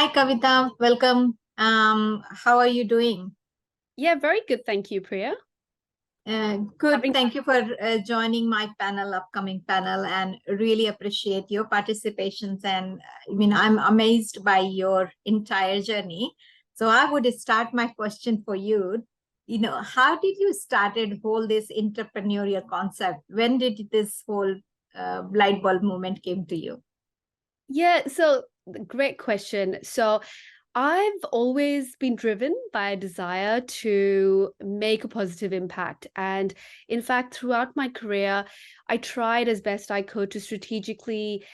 Hi, Kavita. Welcome. How are you doing? Yeah, very good. Thank you, Priya. Good. Having Thank you for joining my upcoming panel, and really appreciate your participations. And I'm amazed by your entire journey. So I would start my question for you. How did you started whole this entrepreneurial concept? When did this whole light bulb moment came to you? Yeah, so great question. So I've always been driven by a desire to make a positive impact. And in fact, throughout my career, I tried as best I could to strategically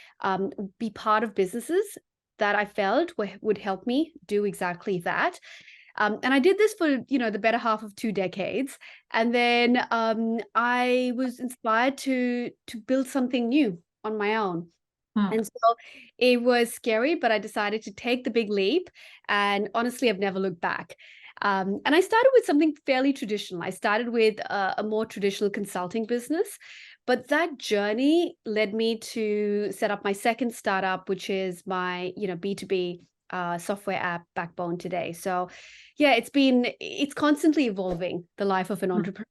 be part of businesses that I felt would help me do exactly that. And I did this for, the better half of 2 decades. And then I was inspired to build something new on my own. Hmm. And so it was scary, but I decided to take the big leap. And honestly, I've never looked back. And I started with something fairly traditional. I started with a more traditional consulting business. But that journey led me to set up my second startup, which is my, B2B software app backbone today. So yeah, it's constantly evolving, the life of an Hmm. entrepreneur.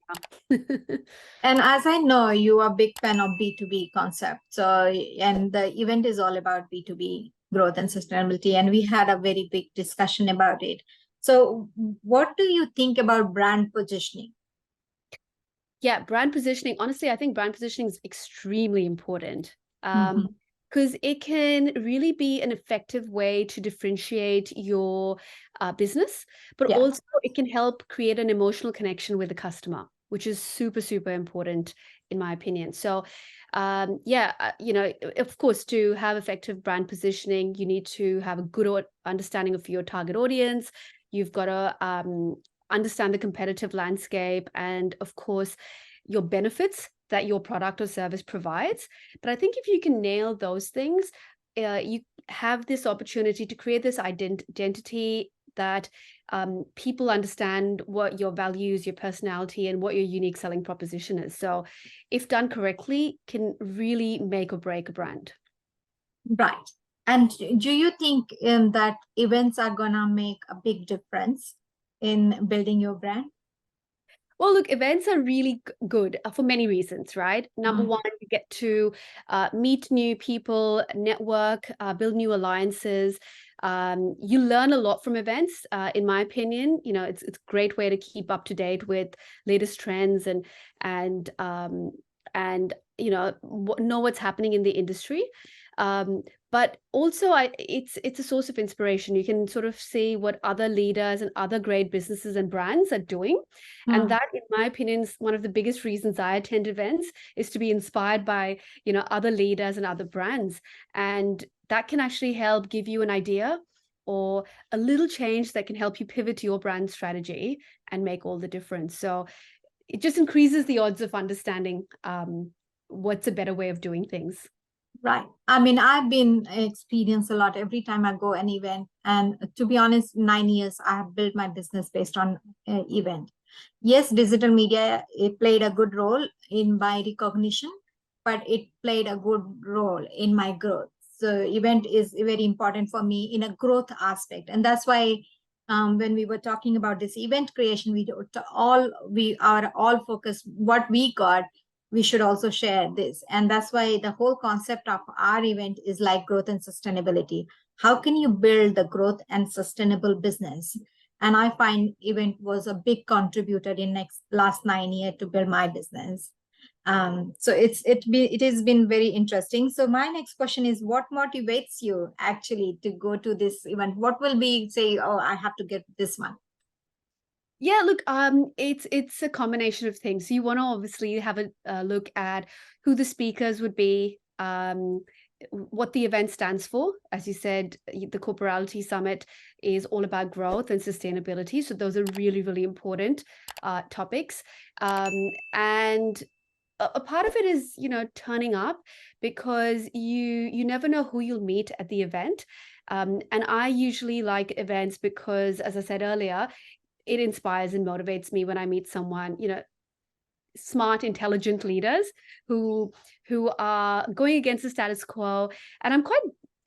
And as I know, you are a big fan of B2B concept. So, and the event is all about B2B growth and sustainability. And we had a very big discussion about it. So, what do you think about brand positioning? Yeah, brand positioning. Honestly, I think brand positioning is extremely important Mhm. because it can really be an effective way to differentiate your business, but Yeah. also it can help create an emotional connection with the customer, which is super, super important in my opinion. So, yeah, of course, to have effective brand positioning, you need to have a good understanding of your target audience. You've got to understand the competitive landscape and, of course, your benefits that your product or service provides. But I think if you can nail those things, you have this opportunity to create this identity that people understand what your values, your personality, and what your unique selling proposition is. So, if done correctly, can really make or break a brand. Right. And do you think that events are going to make a big difference in building your brand? Well, look, events are really good for many reasons, right? Number Mhm. one, you get to meet new people, network, build new alliances. You learn a lot from events, in my opinion. It's a great way to keep up to date with latest trends and um, and know what's happening in the industry. Um, but also, it's a source of inspiration. You can sort of see what other leaders and other great businesses and brands are doing, and Hmm. that, in my opinion, is one of the biggest reasons I attend events, is to be inspired by, other leaders and other brands. And that can actually help give you an idea or a little change that can help you pivot your brand strategy and make all the difference. So it just increases the odds of understanding what's a better way of doing things. Right. I've been experienced a lot every time I go an event. And to be honest, 9 years, I have built my business based on event. Yes, digital media, it played a good role in my recognition, but it played a good role in my growth. So event is very important for me in a growth aspect. And that's why when we were talking about this event creation, we are all focused what we got, we should also share this. And that's why the whole concept of our event is like growth and sustainability. How can you build the growth and sustainable business? And I find event was a big contributor in next last 9 years to build my business. So it has been very interesting. So my next question is, what motivates you actually to go to this event? What will be say, oh, I have to get this one? Yeah, look, it's a combination of things. So you want to obviously have a look at who the speakers would be, what the event stands for. As you said, the Corporality Summit is all about growth and sustainability. So those are really, really important topics. And a part of it is, turning up, because you never know who you'll meet at the event. And I usually like events because, as I said earlier, it inspires and motivates me when I meet someone, smart, intelligent leaders who who are going against the status quo. And I'm quite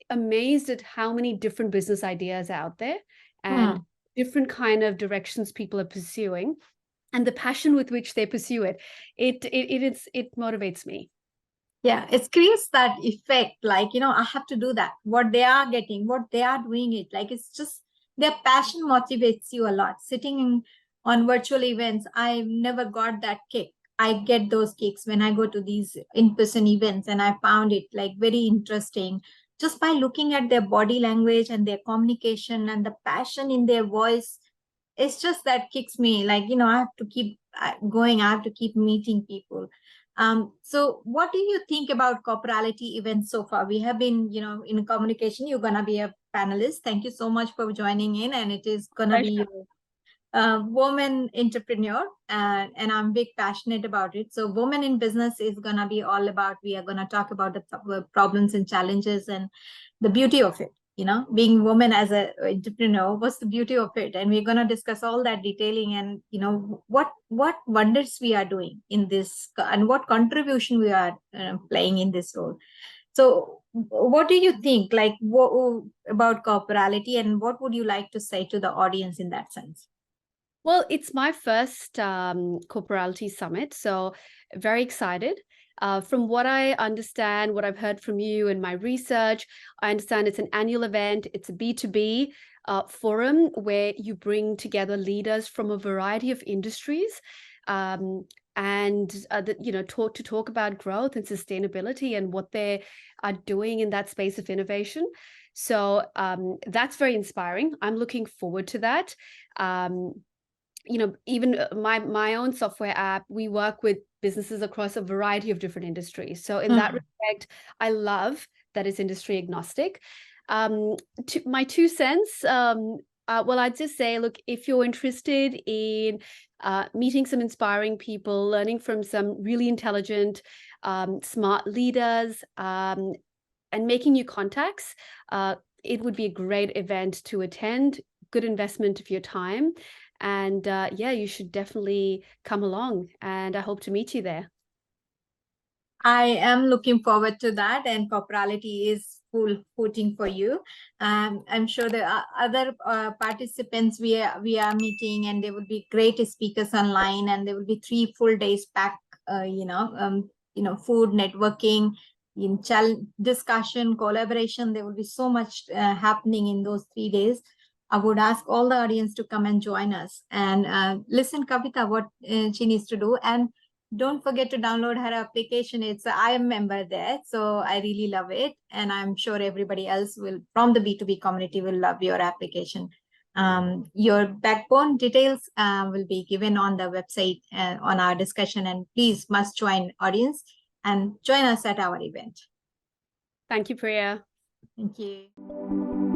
amazed at how many different business ideas are out there and different kind of directions people are pursuing, and the passion with which they pursue it. It motivates me. Yeah, it creates that effect, like, I have to do that. What they are getting, what they are doing it. Like, it's just their passion motivates you a lot. Sitting on virtual events, I've never got that kick. I get those kicks when I go to these in-person events, and I found it like very interesting just by looking at their body language and their communication and the passion in their voice. It's just that kicks me, like, I have to keep going. I have to keep meeting people. So what do you think about corporality events so far? We have been, in communication. You're gonna be a panelist. Thank you so much for joining in, and it is gonna be your woman entrepreneur, and I'm big passionate about it. So women in business is gonna be all about, we are gonna talk about the problems and challenges and the beauty of it. Being woman as a entrepreneur, what's the beauty of it? And we're gonna discuss all that detailing, and what wonders we are doing in this, and what contribution we are playing in this role. So what do you think, like, about corporality, and what would you like to say to the audience in that sense? Well, it's my first Corporality Summit, so very excited. From what I understand, what I've heard from you and my research, I understand it's an annual event. It's a B2B forum where you bring together leaders from a variety of industries, and talk about growth and sustainability and what they are doing in that space of innovation. So that's very inspiring. I'm looking forward to that. Even my own software app, we work with businesses across a variety of different industries. So in that respect, I love that it's industry agnostic. My 2 cents, well, I'd just say, look, if you're interested in meeting some inspiring people, learning from some really intelligent, smart leaders, and making new contacts, it would be a great event to attend, good investment of your time. And you should definitely come along, and I hope to meet you there. I am looking forward to that, and corporality is full footing for you. I'm sure the other participants we are meeting, and there will be great speakers online, and there will be 3 full days packed. Food, networking, discussion, collaboration. There will be so much happening in those 3 days. I would ask all the audience to come and join us and listen Kavita what she needs to do, and don't forget to download her application. I am member there, so I really love it, and I'm sure everybody else will from the B2B community will love your application. Your backbone details will be given on the website on our discussion, and please must join audience and join us at our event. Thank you, Priya. Thank you.